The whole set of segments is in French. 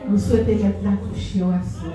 Nous souhaitons mettre la couche à soi.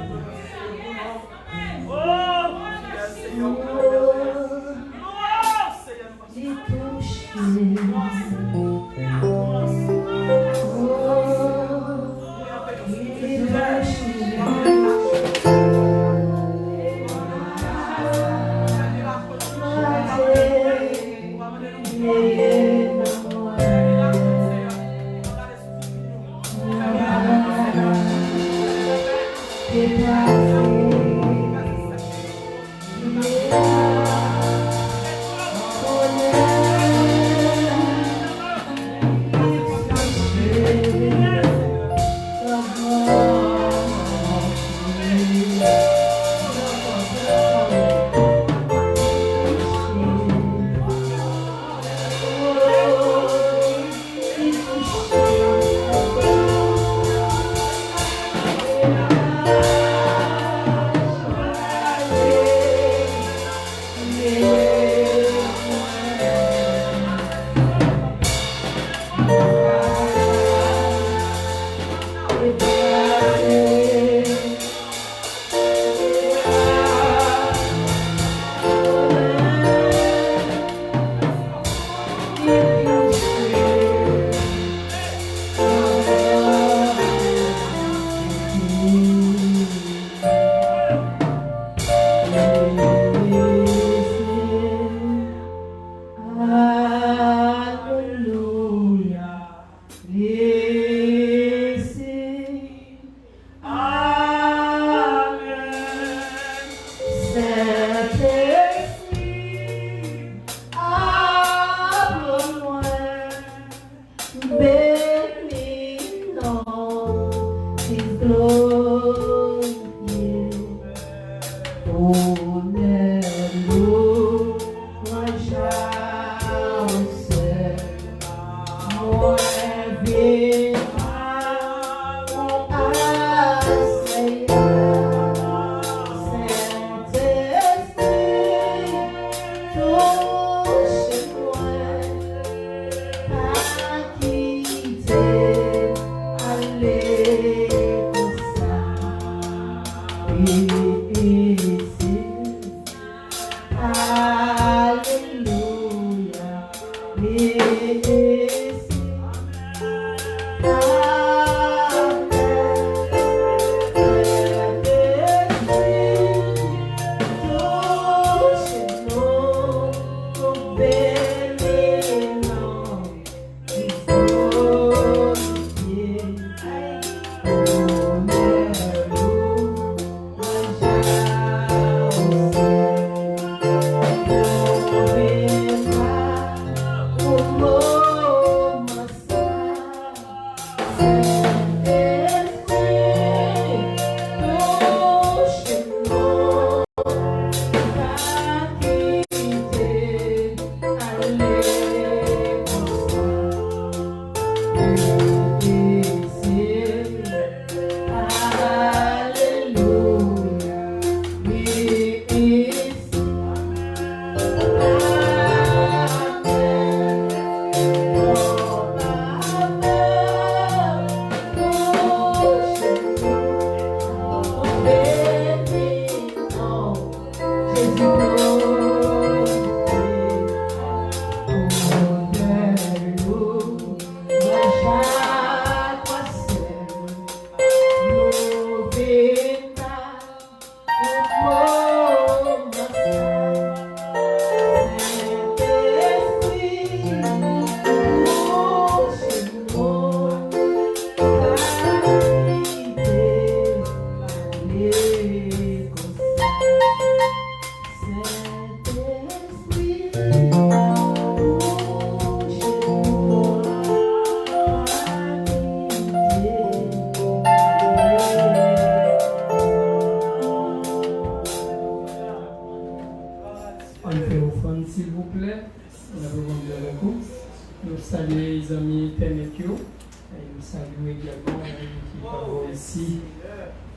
salue également qui parle ici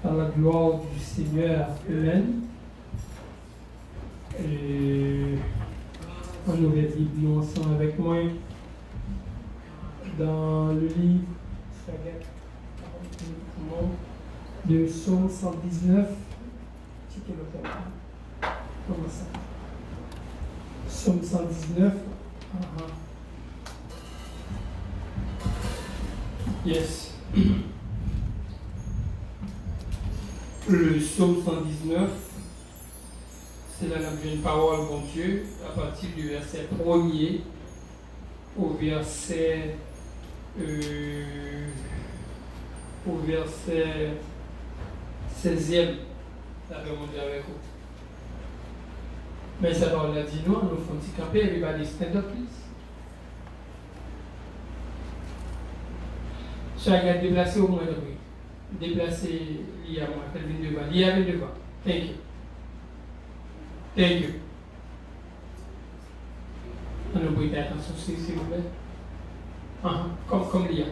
à la gloire du Seigneur. Amen. Et on ouvre la Bible ensemble avec moi dans le livre de Psaume 119. Comment ça? Psaume 119. Yes. Le psaume 119, c'est là une parole, mon Dieu, à partir du verset 1er au verset 16e. La paix, mon Dieu, avec vous. Mais ça parle là, dis-nous, nous faisons petit camper, everybody stand up, please. Chacun déplacer au moins de bruit. Déplacer l'IA moi, qu'elle vient devant. L'IA vient devant. Thank you. Thank you. On nous prêtez attention, s'il vous plaît. Comme l'IA.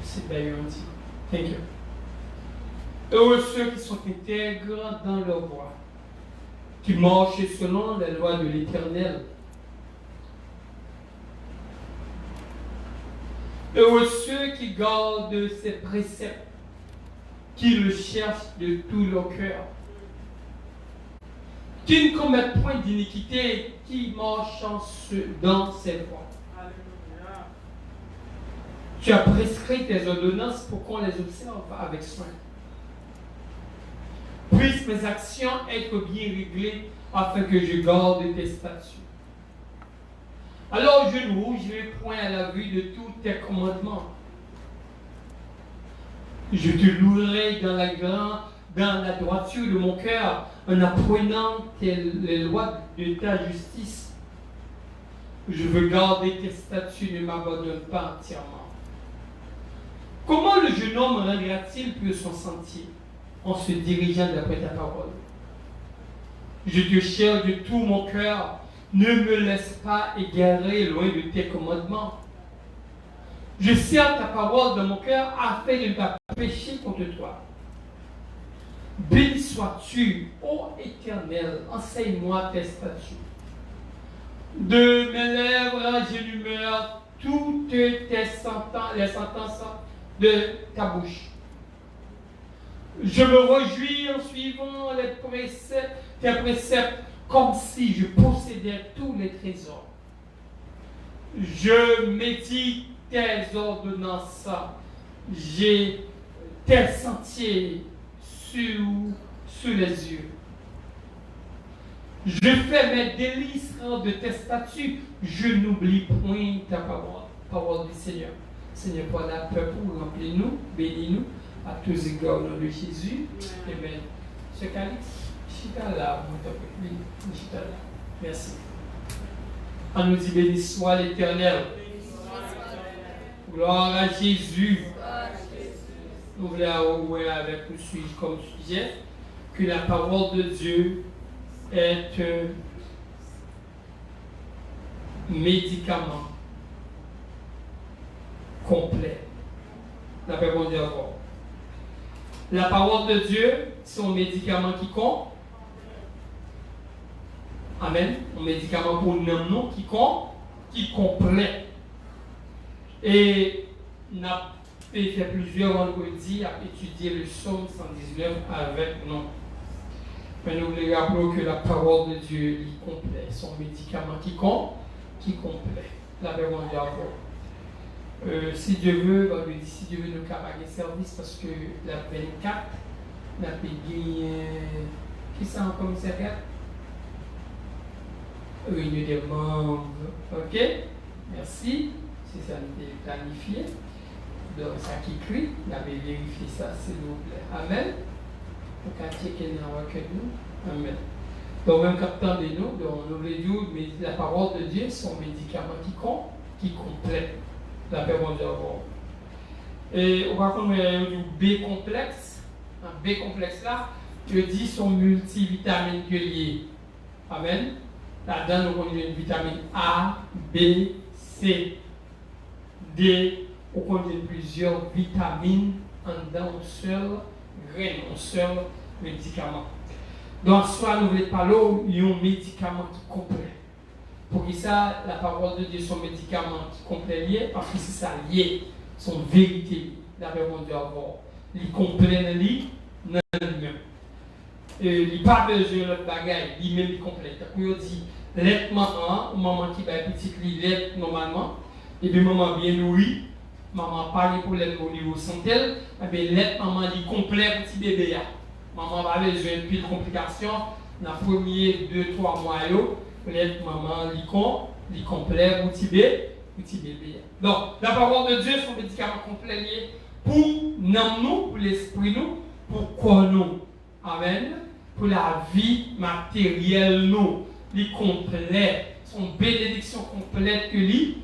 C'est bien gentil. Thank you. Heureux ceux qui sont intègres dans leur voie, qui marchent selon les lois de l'Éternel. Heureux ceux qui gardent ses préceptes, qui le cherchent de tout leur cœur, qui ne commettent point d'iniquité, qui marchent dans ses voies. Tu as prescrit tes ordonnances pour qu'on les observe avec soin. Puissent mes actions être bien réglées afin que je garde tes statuts. Alors je ne rougirai point à la vue de tous tes commandements. Je te louerai dans la droiture de mon cœur, en apprenant les lois de ta justice. Je veux garder tes statuts, ne m'abandonne pas entièrement. Comment le jeune homme rendra-t-il plus son sentier en se dirigeant d'après ta parole? Je te cherche de tout mon cœur. Ne me laisse pas égarer loin de tes commandements. Je serre ta parole dans mon cœur afin de ne pas pécher contre toi. Béni sois-tu, ô Éternel, enseigne-moi tes statuts. De mes lèvres, j'énumère toutes les sentences de ta bouche. Je me réjouis en suivant tes préceptes, comme si je possédais tous les trésors. Je médite tes ordonnances, j'ai tes sentiers sous les yeux. Je fais mes délices de tes statuts, je n'oublie point ta parole du Seigneur. Seigneur, pour la paix, remplis-nous, bénis-nous à tous égards au nom de Jésus. Amen. Ce calice, chita là, chita là. Merci. On nous dit béni soit l'Éternel. Gloire à Jésus. Nous voulons avec le sujet comme sujet que la parole de Dieu est un médicament complet. La parole de Dieu. La parole de Dieu, c'est un médicament qui compte. Amen. Un médicament pour nous qui compte, qui complet. Et nous avons fait plusieurs vendredis à étudier le psaume 119 avec nous. Mais nous voulons rappeler que la parole de Dieu est complète. Son médicament qui compte, qui complet. La parole de Dieu. Si Dieu veut, vendredi, si Dieu veut nous capables de service, parce que la 24, nous avons gagné. Qui c'est en commissariat? Réunion des membres. Ok? Merci. C'est ça qui est planifié. Donc, ça qui écrit, nous avons vérifié ça, s'il vous plaît. Amen. Pour qu'à checker dans le cœur de nous. Amen. Donc, même quand on nous, on nous le dit, mais la parole de Dieu, son médicament qui complète la parole de Dieu. Et on va prendre un B complexe. Un B complexe là, je dis son multivitamine que lié. Amen. Là-dedans, nous connaissons une vitamine A, B, C, D. On connaît plusieurs vitamines dans un seul grain, un seul médicament. Donc, soit nous voulons parler d'un médicament qui est complet. Pour que ça, la parole de Dieu, son médicament qui est complet lié, parce que c'est ça lié, son vérité, d'après mon Dieu, il est complet dans lui-même. Il n'y a pas besoin de l'autre bagaille, lui-même complet. Quand on dit, l'être maman qui va petit, l'être normalement, et puis maman bien nourrie, maman parle pour l'être au niveau santé, et bien l'être maman est complet petit bébé. Maman va besoin de plus de complications dans les premiers 2-3 mois, l'être maman est complet petit bébé. Donc, la parole de Dieu, son médicament complet pour nous, pour l'esprit nous, pour corps nous. Amen. Pour la vie matérielle nous, les complète, son bénédiction complète que lié,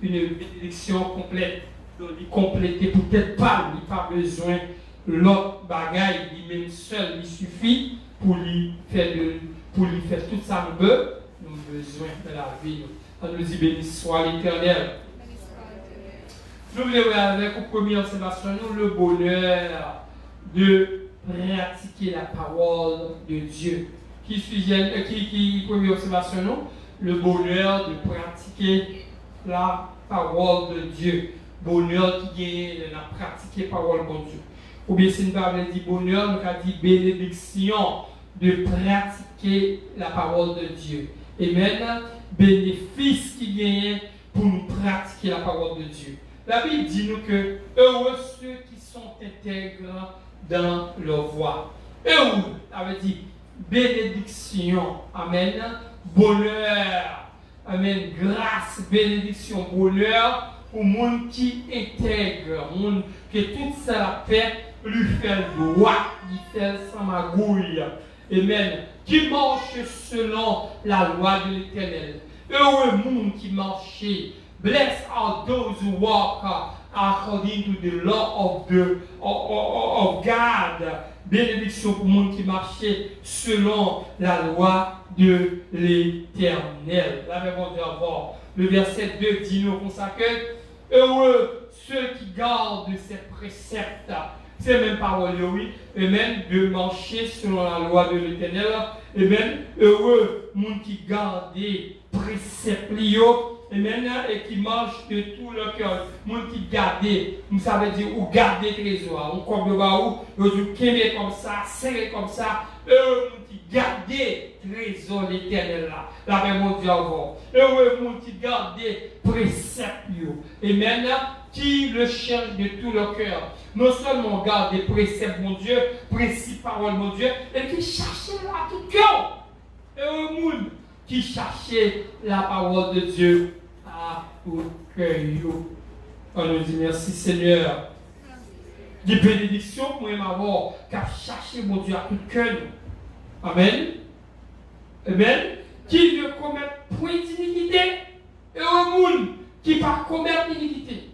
une bénédiction complète, donc il compléter peut-être pas, il n'a pas besoin l'autre bagaille, lui-même seul, il suffit pour lui faire tout ça nous besoin de la vie. On nous dit béni soit l'Éternel. Nous voulons avec une première observation, le bonheur de pratiquer la parole de Dieu. Qui première observation, le bonheur de pratiquer la parole de Dieu. Bonheur qui est de pratiquer la parole de Dieu. Ou bien si nous avons dit bonheur, nous avons dit bénédiction de pratiquer la parole de Dieu. Et maintenant, bénéfice qui gagne pour nous pratiquer la parole de Dieu. La Bible dit nous que heureux ceux qui sont intègres dans leur voie. Heureux, ça veut dire bénédiction, amen, bonheur, amen, grâce, bénédiction, bonheur pour les gens qui intègrent, que tout ça la fait, lui fait droit, lui fait sans magouille, amen, qui marche selon la loi de l'Éternel. Heureux monde qui marche. Blessed are those who walk according to the law of God. Bénédiction pour le monde qui marchait selon la loi de l'Éternel. Là, on va voir. Le verset 2 dit nous comme ça que heureux ceux qui gardent ses préceptes. C'est même parole, oui. Et même de marcher selon la loi de l'Éternel. Et même heureux monde qui garde des préceptes. Et maintenant, et qui marche de tout le cœur. Monde qui garde, nous savons dire, ou garder trésor. On comme le baou, vous qui comme ça, serré comme ça. Eux, qui garde trésor l'éternel là. La même mon Dieu avant. Eux, qui garde préceptes. Et maintenant, qui le cherche de tout le cœur. Non seulement garde des préceptes, mon Dieu, principes, paroles, mon Dieu, et qui cherche là tout cœur. Eux, qui cherchait la parole de Dieu à tout cœur. On nous dit merci Seigneur. Des bénédictions pour m'avoir qu'à chercher mon Dieu à tout cœur. Amen. Amen. Qui ne commet point d'iniquité. Et au monde qui ne pas commettre d'iniquité.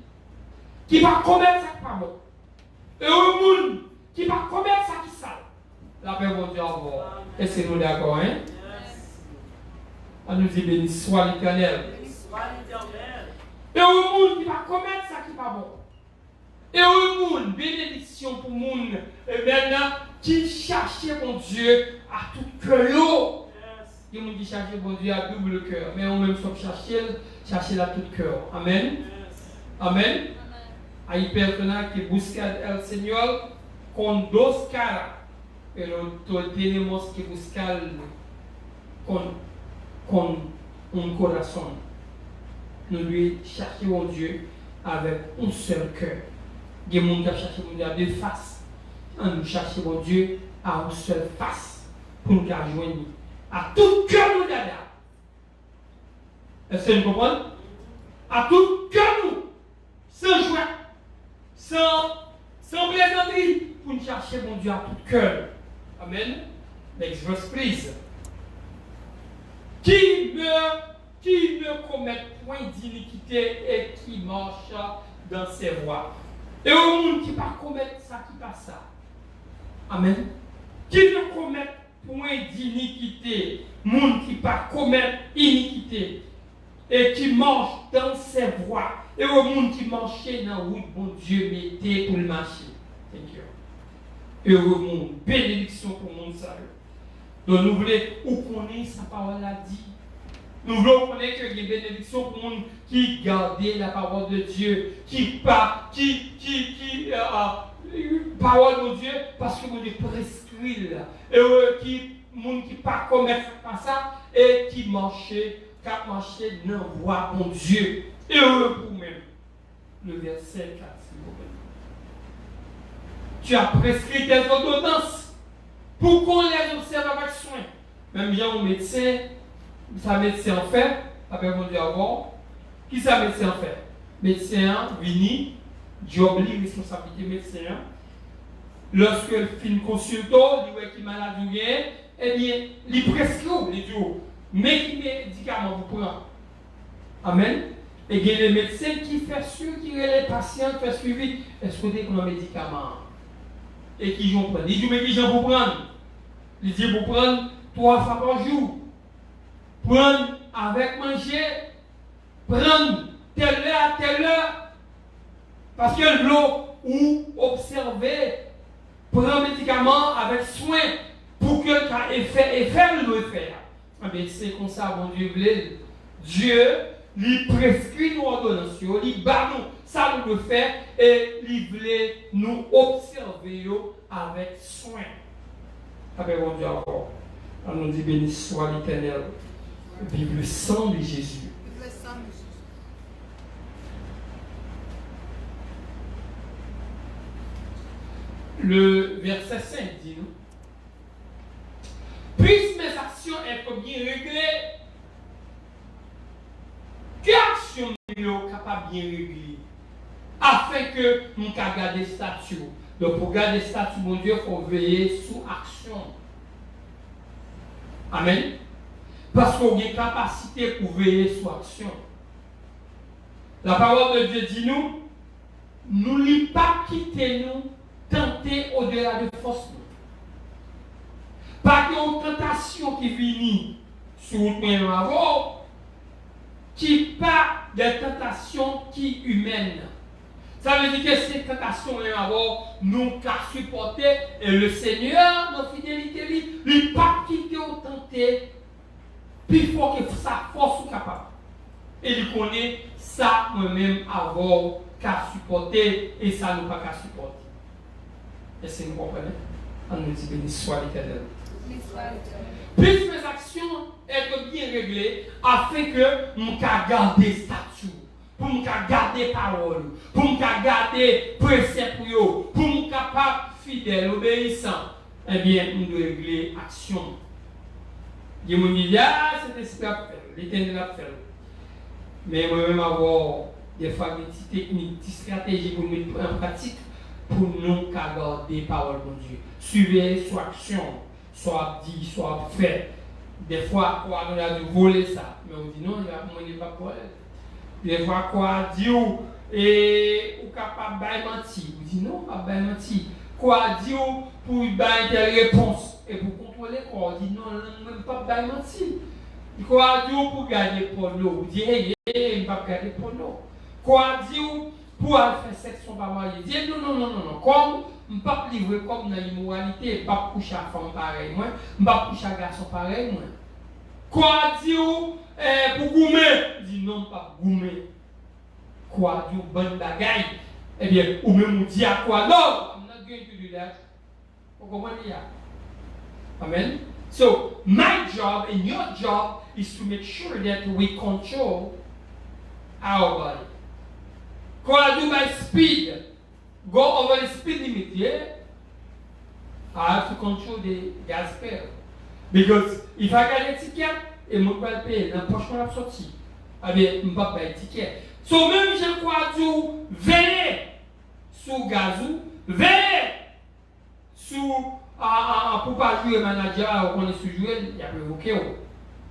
Qui ne pas commettre ça qui pas bon. Et au monde qui ne pas commettre ça qui sale. La paix mon Dieu à vous. Est-ce que nous d'accord, hein? On nous dit béni soit l'Éternel. Et au monde qui va commettre ça qui n'est pas bon. Et au monde, bénédiction pour le monde. Et maintenant, qui cherche mon Dieu à tout cœur. Il y a des gens qui cherchent mon Dieu à double cœur. Mais on même soit chercher à tout cœur. Amen. Amen. Hay personas que buscan al Señor con dos caras. Pero tenemos que buscarlo con un corazón. Nous devons chercher mon Dieu avec un seul cœur. Il y a des gens qui cherchent mon Dieu à deux faces. Nous cherchons mon Dieu à une seule face pour nous rejoindre. À tout cœur nous d'ailleurs. Est-ce que vous comprenez? À tout cœur nous. Sans joie. Sans plaisanterie. Pour nous chercher mon Dieu à tout cœur. Amen. Next verse, please. Qui ne commet point d'iniquité et qui marche dans ses voies. Et au monde qui ne commet ça, qui passe ça. Amen. Qui ne commet point d'iniquité, monde qui pas commettre iniquité et qui marche dans ses voies, et au monde qui marchait dans la route, bon Dieu mettait pour le marcher. Thank you. Heureux monde, bénédiction pour le monde sérieux. Donc nous voulons, où connaître sa parole a dit. Nous voulons connaître que les bénédictions pour le monde qui gardait la parole de Dieu, qui parole de Dieu, parce que mon Dieu prescrit là. Et qui monde qui pas commettre ça et qui marchait dans la voie de Dieu. Et heureux pour même. Le verset 4, s'il vous plaît. Tu as prescrit tes ordonnances pour qu'on les observe avec soin. Même bien au médecin, ça médecin en fait, après mon Dieu avoir, qui ça médecin en fait? Médecin, vini, job li, responsabilité médecin. Lorsque le film consultant, il voit qu'il est malade ou bien, eh bien, il prescrit, il dit, mais qui médicament vous prenez? Amen. Et il y a les médecins qui font sûr que les patients font suivi. Est-ce que vous avez un médicament? Et qui j'en prend? Il dit, mais qui j'en vous prendre? Il dit, vous prendre 3 fois par jour. Prendre avec manger. Prendre telle heure à telle heure. Parce que l'eau ou observer, prendre un médicament avec soin pour que le effet le faire. C'est comme ça, mon Dieu, Dieu lui prescrit nos ordonnances, lui bat nous, ça nous le fait, et lui voulait nous observer avec soin. Avec mon Dieu encore. On nous dit béni soit l'Éternel. Vive le sang de Jésus. Vive le sang de Jésus. Le verset 5 dit nous. Puissent mes actions être bien réglées, que actions sont capables de bien régler, afin que nous puissions garder statut. Donc pour garder statut, mon Dieu, il faut veiller sous action. Amen. Parce qu'on a une capacité pour veiller sous action. La parole de Dieu dit nous, nous ne pas quitter nous, tenter au-delà de force. Pas qu'une tentation qui vient sur nous avant, qui pas des tentations qui humaines. Ça veut dire que ces tentations nous qu'à supporter et le Seigneur, notre fidélité, lui pas quitter ou tenter, puis il faut que sa force soit capable. Et il connaît ça moi-même avant qu'à supporter et ça nous pas qu'à supporter. Est-ce que vous comprenez? On nous dit béni soit l'Éternel. Puissent mes actions être bien réglées afin que nous garder statut, pour nous garder parole, pour nous garder préceptes, pour nous capables fidèles, obéissants. Eh bien, nous devons régler action. Il y a des milliards, c'est ce qu'on fait, l'Éternel a fait. Mais moi-même avoir des fois des petites techniques, des stratégies pour nous mettre en pratique pour nous garder parole de Dieu. Suivez soit action. Soit dit, soit fait. Des fois, quoi, on a dû voler ça. Mais on dit non, il n'y a pas de problème. Des fois, quoi, dit et ou capable de mentir. On dit non, pas de mentir. Quoi, dit pour donner des réponses. Et pour contrôler, quoi, on dit non, même pas de mentir. Quoi, dit pour gagner pour l'eau. On dit, hey, il ne va pas gagner pour l'eau. Quoi, dit pour faire sexe, on va marier. Il dit non. Comme je ne peux pas livrer comme dans l'immoralité, je ne peux pas coucher à femme pareil, je ne peux pas coucher à garçon pareil. Quoi dire pour goumer? Je dis non, pas goumer. Quoi dire bonne bagaille? Eh bien, ou même on dit à quoi? Non, I'm not going to do that. Vous comprenez? Amen. So, my job and your job is to make sure that we control our body. Quoi do by speed? Go over the speed limit, yeah? I have to control the gas pedal. Because if I get a ticket, et je vais payer, dans le poche la sortie, eh bien, je ne vais pas payer le ticket. So, même si je crois que veillez sur le gazou, veillez sur, pour ne pas jouer manager, ou qu'on est sur jouer, il y a provoqué.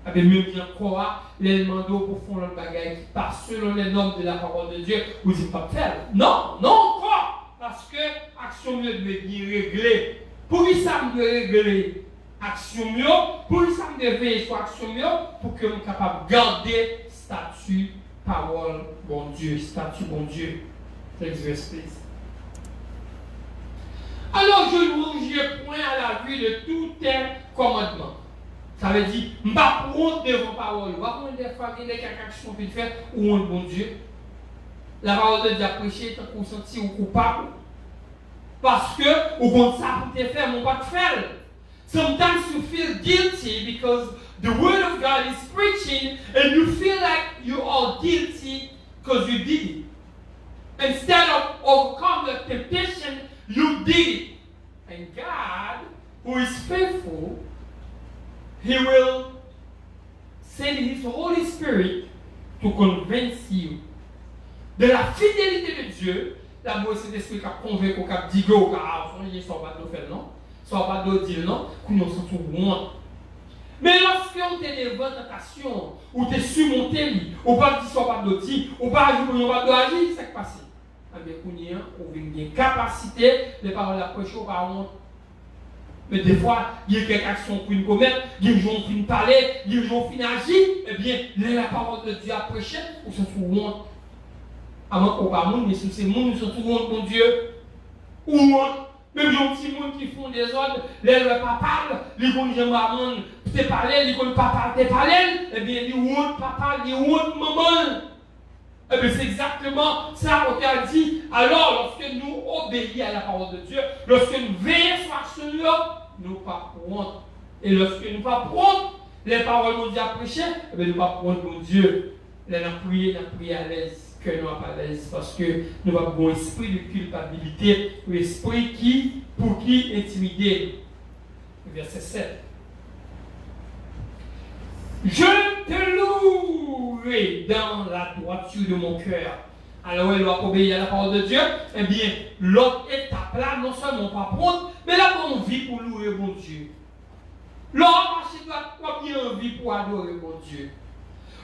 Eh bien, même si je crois, les mandats pour faire le bagage qui passe selon les normes de la parole de Dieu, vous ne dites pas faire. Non, quoi? Parce que l'action doit bien réglée. Pour qui ça doit régler? action pour que ça me devait soit action pour que je sois capable de garder statut, parole, bon Dieu, statut, bon Dieu. Next verse, please. Alors je louange point à la vue de tous tes commandements. Ça veut dire, je ne vais pas prendre devant parole. Je ne vais pas prendre des fois quelques actions que tu fais ou un bon Dieu. La parole de Dieu a prêché, tu as consenti ou coupable. Parce que, au bon ça pour te faire, mon pas te faire. Sometimes you feel guilty because the word of God is preaching and you feel like you are guilty because you did it. Instead of overcome the temptation, you did it. And God, who is faithful, He will send His Holy Spirit to convince you de la fidélité de Dieu. D'abord, c'est l'esprit qui a convaincu, qui a dit, qui a soit pas de faire non, soit pas de dire non, qu'on nous sent tout bon. Mais lorsque on est devant tentation, ou tu es surmonté, ou pas dit soit pas de dire, ou pas agir, ou pas de agir, c'est ce qui passe. Eh bien, on a une capacité de parler la prêcher par honte. Mais des fois, il y a quelques actions qu'on commettre, il y a des gens qui parler, il y a des gens qui agir, eh bien, la parole de Dieu a prêché, ou se fout honte. Avant qu'on parle, mais si c'est le monde, nous sommes tout honte, mon Dieu. Ou honte. Même les petits gens qui font des ordres, les pas parlent, les gens qui aiment te parler, les gens pas te parler, eh bien, les honte papa, les honte maman. Eh bien, c'est exactement ça qu'on a dit. Alors, lorsque nous obéissons à la parole de Dieu, lorsque nous veillons sur l'action, nous pas honte. Et lorsque nous pas honte, les paroles de Dieu à prêcher, eh bien, nous pas honte, mon Dieu. Nous prions à l'aise. Que nous sommes à l'aise parce que nous avons un esprit de culpabilité, un esprit qui, pour qui intimider. Verset 7. Je te louerai dans la droiture de mon cœur. Alors, elle doit obéir à la parole de Dieu. Eh bien, l'autre étape là, non seulement pas prendre, mais là, on vit pour louer mon Dieu. L'homme marché doit bien envie pour adorer mon Dieu.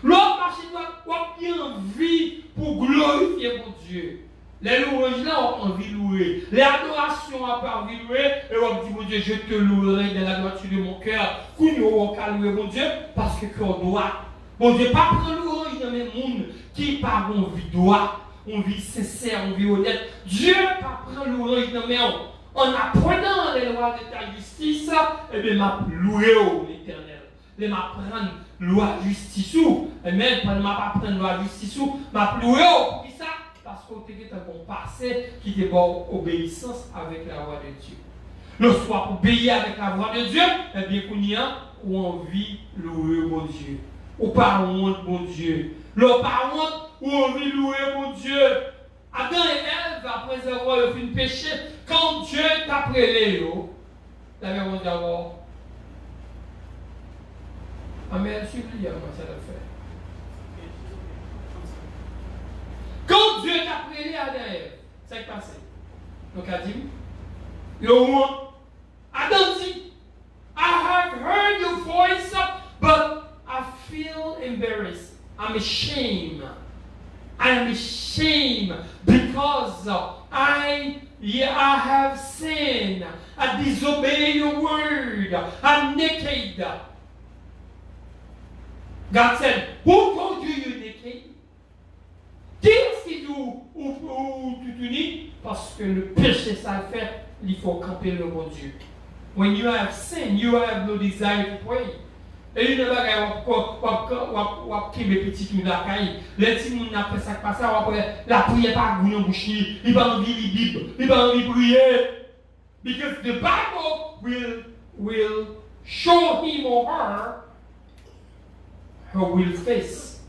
L'autre marché doit avoir bien envie pour glorifier mon Dieu. Les louanges là ont envie de louer. Les adorations ont envie de louer. Et on dit, mon Dieu, je te louerai dans la droiture de mon cœur. Qu'on y aura qu'à louer mon Dieu parce que qu'on doit. Mon Dieu, pas prendre louange dans les mondes qui par envie doit, envie sincère, envie honnête. Dieu pas prendre louange dans mes mains. En apprenant les lois de ta justice, eh bien, m'a loué l'Éternel. Les m'a prendre loi justice ou même pendant m'a pas prendre loi justice ou m'a loué pour ça parce qu'on était un bon passé qui était bon obéissance avec la voix de Dieu. Le soir pour obéir avec la voix de Dieu, eh bien qu'on y a ou envie louer mon Dieu. Ou par honte mon Dieu. Le par honte ou envie louer mon Dieu. Adam et Ève après avoir fait un péché, quand Dieu t'a prélé, la mère dit alors Amen, supplie, moi, ça le fait. Quand Dieu t'a prélé à derrière, c'est ce qui passe. Donc, il a dit, Adam dit, I have heard your voice, but I feel embarrassed. I'm ashamed. I am ashamed because I have sinned. I disobey your word. I'm naked. God said, who told you you're naked? Qui est-ce qui dit où tu t'unis? Parce que le péché, ça le fait, il faut camper le bon Dieu. When you have sinned, you have no desire to pray. Et une bagaille, qui est petit tout la caille. Les petits gens n'a fait ça pas ça, la prière pas goût en bouche, il va envie la Bible, il va envie prier. Because the Bible will show him or her will face.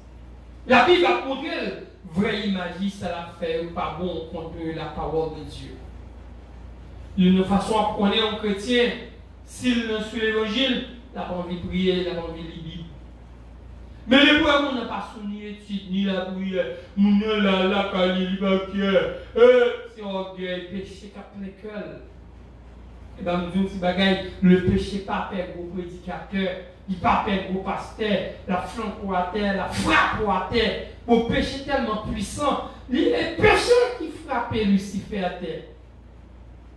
La Bible va montrer vraie image, ça l'a fait ou pas bon contre la parole de Dieu. D'une façon à prendre un chrétien, s'il ne suit l'évangile, il n'a pas envie de prier, il n'a pas envie de lire. Mais les poèmes, on n'a pas souligné étude, ni la prière, on a la calibre, c'est orgueil, péché qui a plein de cœur. Et bien, nous disons, bagaille, le péché pas fait gros prédicateur, il pas fait gros pasteur, la flanque à terre, la frappe à terre. Mon péché tellement puissant, les péchés qui frappaient Lucifer à terre.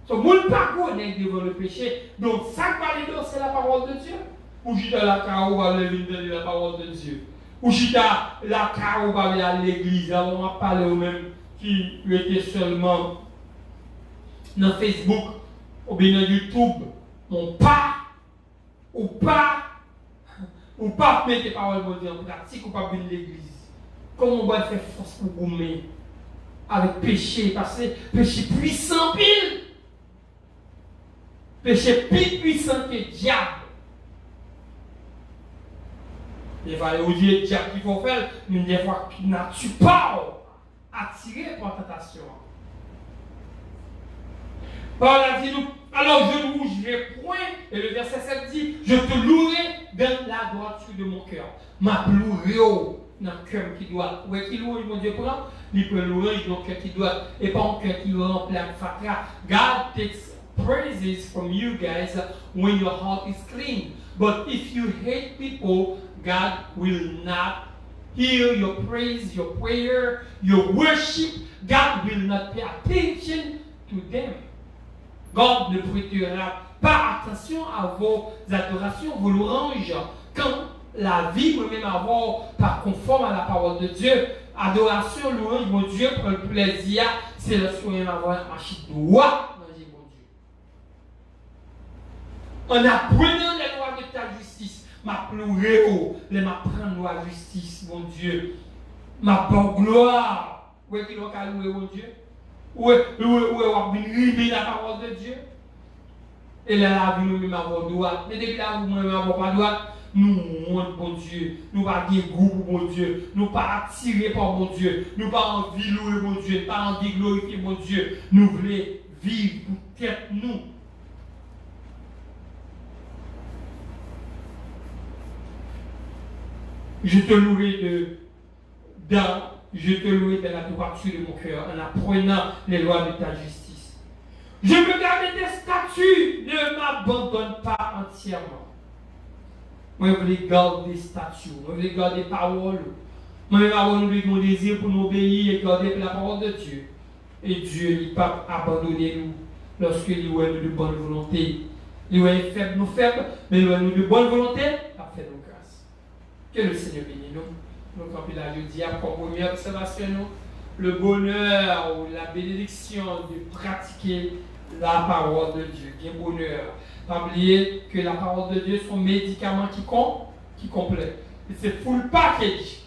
Ce monde pas connaît devant le péché. Donc, ça va aller c'est la parole de Dieu. Ou j'étais la carreau va lever de la parole de Dieu. Ou j'étais la carreau va aller à l'église. Alors, on va parler aux mêmes qui étaient seulement dans Facebook ou bien dans YouTube. Ou pas mettre les paroles de Dieu en pratique ou pas venir à l'église. Comment on va faire force pour vous mettre avec péché? Parce que péché puissant pile. Péché plus puissant que le diable. Il va aller au Dieu, le diable qu'il faut faire, mais des fois qu'il n'a pas attiré par la tentation. Paul a dit nous, alors je ne rougerai point, et le verset 7 dit, je te louerai dans la droiture de mon cœur. Ma louerai dans le cœur qui doit. Où est-ce qu'il loue, mon Dieu, pour là? Il peut louer dans le cœur qui doit, et pas un cœur qui doit remplir avec fatras. God takes praises from you guys when your heart is clean. But if you hate people, God will not hear your praise, your prayer, your worship. God will not pay attention to them. God ne prêtera pas attention à vos adorations, vos louanges, quand la vie peut même avoir pas conforme à la parole de Dieu. Adoration, louange, mon Dieu, pour le plaisir, c'est le soin avoir un machine droit. En apprenant les lois de ta justice, ma pleuré, les m'apprendre loi de justice, mon Dieu. Ma bonne gloire. Où est-ce qu'il va louer, mon Dieu? Où est-ce qu'il va la parole de Dieu? Et là, la vie, nous avons droite. Mais depuis là, nous n'avons pas droite. Nous, mon Dieu, nous pas de goût pour mon Dieu, nous pas attirés par mon Dieu, nous pas envie de louer mon Dieu, pas envie de glorifier mon Dieu. Nous voulons vivre pour tête nous. Je te louerai de la droiture de mon cœur en apprenant les lois de ta justice. Je veux garder tes statuts, ne m'abandonne pas entièrement. Moi, je veux garder des statuts, moi, je veux garder des paroles. Moi, je veux mon désir pour nous obéir et garder la parole de Dieu. Et Dieu n'est pas abandonné nous lorsque il nous de bonne volonté. Il est faible, nous faibles, mais il nous de bonne volonté, il a fait nos grâces. Que le Seigneur bénisse nous. Donc, comme il a dit, pour première observation, le bonheur ou la bénédiction de pratiquer la parole de Dieu. Bien bonheur. Pas oublier que la parole de Dieu est un médicament qui complète. C'est full package.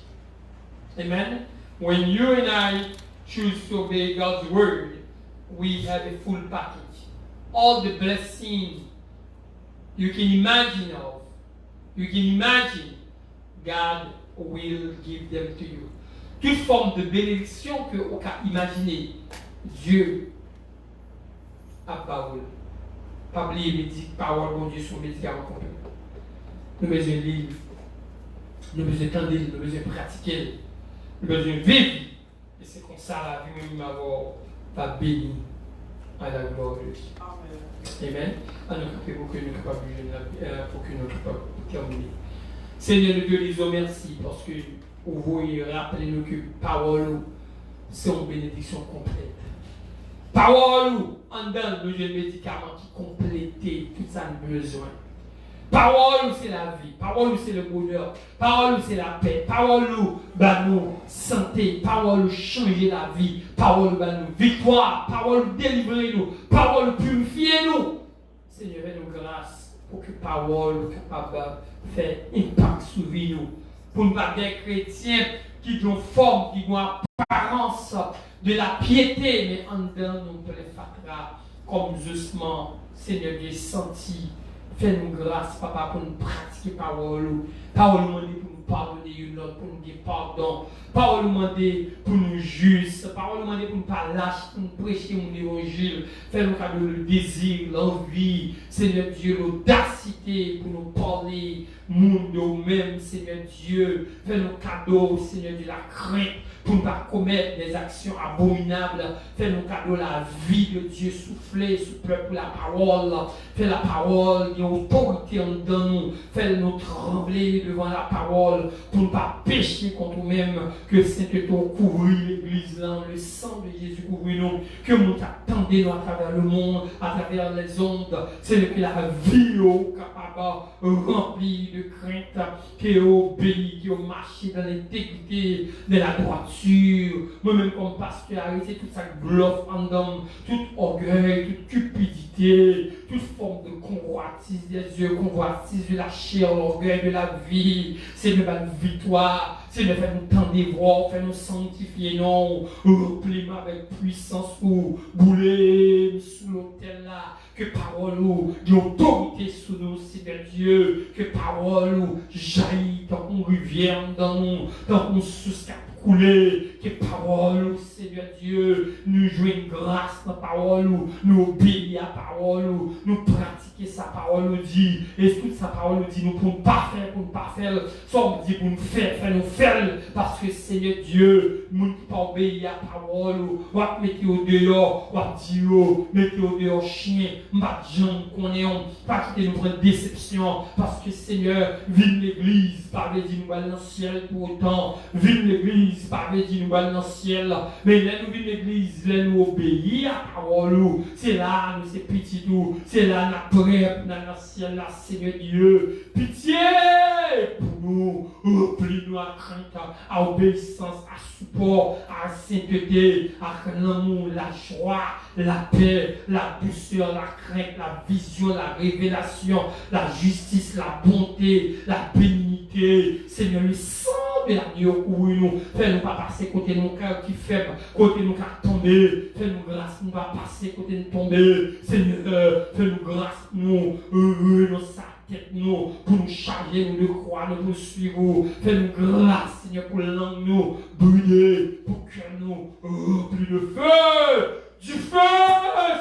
Amen. When you and I choose to obey God's word, we have a full package. All the blessings you can imagine of, God will give them to you. Toute forme de bénédiction que vous pouvez imaginer, Dieu a parole. Pas oublier parole, mon Dieu, son médicament complet. Nous avons besoin de lire, nous avons besoin d'entendre, nous avons besoin de pratiquer, nous avons besoin de vivre. Et c'est comme ça la vie même va bénir à la gloire de Dieu. Amen. Alors, pour que nous ne soyons pas terminer. Seigneur Dieu, les merci parce que vous rappelez-nous que parole, c'est une bénédiction complète. Parole, en dedans, nous avons un médicament qui complète tout ça nous besoin. Parole, c'est la vie. Parole, c'est le bonheur. Parole, c'est la paix. Parole, nous santé. Parole, changer la vie. Parole, nous victoire. Parole, délivrer nous. Parole, purifier nous. Seigneur, fais-nous grâce pour que parole capable de faire impact sur vie nous. Pour ne pas des chrétiens qui ont forme, qui ont apparence de la piété, mais en dedans, nous peut les fatras comme justement, Seigneur, Dieu senti. Fais-nous grâce, Papa, pour nous pratiquer parole. Parole nous demander pour nous pardonner une autre, pour nous dire pardon. Parole nous demander pour nous juste. Parole nous demander pour nous pas lâcher, pour nous prêcher mon évangile. Fais-nous cadeau le désir, l'envie, Seigneur Dieu, l'audacité pour nous parler, monde nous-mêmes, Seigneur Dieu. Fais-nous cadeau, Seigneur Dieu, la crainte pour ne pas commettre des actions abominables. Fais-nous cadeau la vie de Dieu souffler sur le peuple, la parole. Fais la parole, qui a autorité en dedans nous. Fais-nous trembler devant la parole pour ne pas pécher contre nous-mêmes. Que Saint-Esprit couvre l'église, le sang de Jésus couvre nous. Que nous attendons à travers le monde, à travers les ondes. C'est que la vie capable remplie de crainte, qui obéit, qui marche dans l'intégrité, de la droiture. Moi-même, comme pasteur, arrêtez toute ça bluffe en dedans, tout orgueil, toute cupidité, toute forme de convoitise des yeux, convoitise de la chair, l'orgueil de la vie. C'est de la victoire, c'est de faire nous tendre des voix, faire nous sanctifier, non, remplir avec puissance ou bouler sous l'autel là. Que parole ou d'autorité sous nous, Seigneur Dieu, que parole ou jaillit dans une rivière dans nous, dans une source qui a coulé, que parole ou Seigneur Dieu, nous jouons une grâce dans la parole ou nous obéir à la parole ou nous pratiquer sa parole ou dit, et toute sa parole ou dit, nous pour ne pas faire, soit on dit pour nous faire, parce que Seigneur Dieu, nous ne pas obéir à la parole ou mettre au dehors, ou dire, mettez au dehors chien, pas de gens qu'on est, pas quitter nous prendre déception, parce que Seigneur, vive l'église, pas veut dire nous aller dans le ciel pour autant, vive l'église, pas veut dire nous aller dans le ciel, mais là nous vive l'église, là nous obéir à la parole, c'est là nous c'est petit tout, c'est là nous prions dans le ciel, là Seigneur Dieu, pitié pour nous, remplis-nous à crainte, à obéissance, à support, à sainteté, à l'amour, la joie, la paix, la douceur, la crainte, la vision, la révélation, la justice, la bonté, la bénignité. Seigneur, le sang de l'agneau couvre nous. Fais-nous pas passer côté de nos cœurs qui faibles, côté de nos cœurs tombés. Fais-nous grâce, nous pas passer côté de tomber. Seigneur, fais-nous grâce, nous, nos tête nous, pour nous charger, nous de croix, nous pour suivre. Fais-nous grâce, Seigneur, pour langue nous, brûler, pour que nous, plus de feu. Du feu,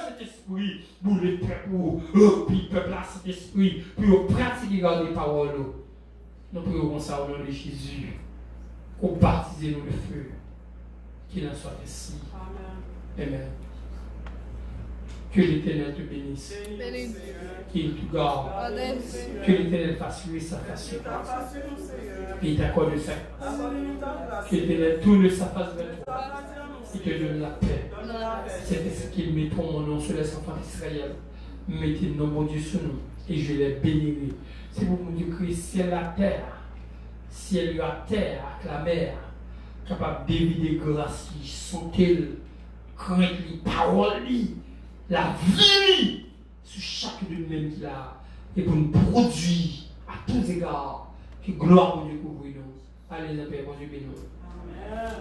cet esprit, pour le peuple, pour le peuple là, cet esprit, pour pratiquer les paroles. Nous prions comme ça au nom de Jésus, qu'on baptise nous le feu, qu'il en soit ainsi. Amen. Que l'Éternel te bénisse, qu'il te garde, que l'Éternel fasse lui sa face sur toi, qu'il t'accorde sa grâce, que l'Éternel tourne sa face vers toi, et te donne la paix. C'est ce qu'ils mettront mon nom sur les enfants d'Israël. Mettez le nom de mon Dieu sur nous, et je les bénirai. C'est pour mon Dieu que ciel la terre, ciel la terre, avec la mer, capable d'éviter grâce, sont-elles, crainte, les paroles, la vie sur chaque de nous-mêmes qu'il a, et pour nous produire à tous égards, que gloire au Dieu couvre nous. Allez, la paix, bon Dieu béni. Amen.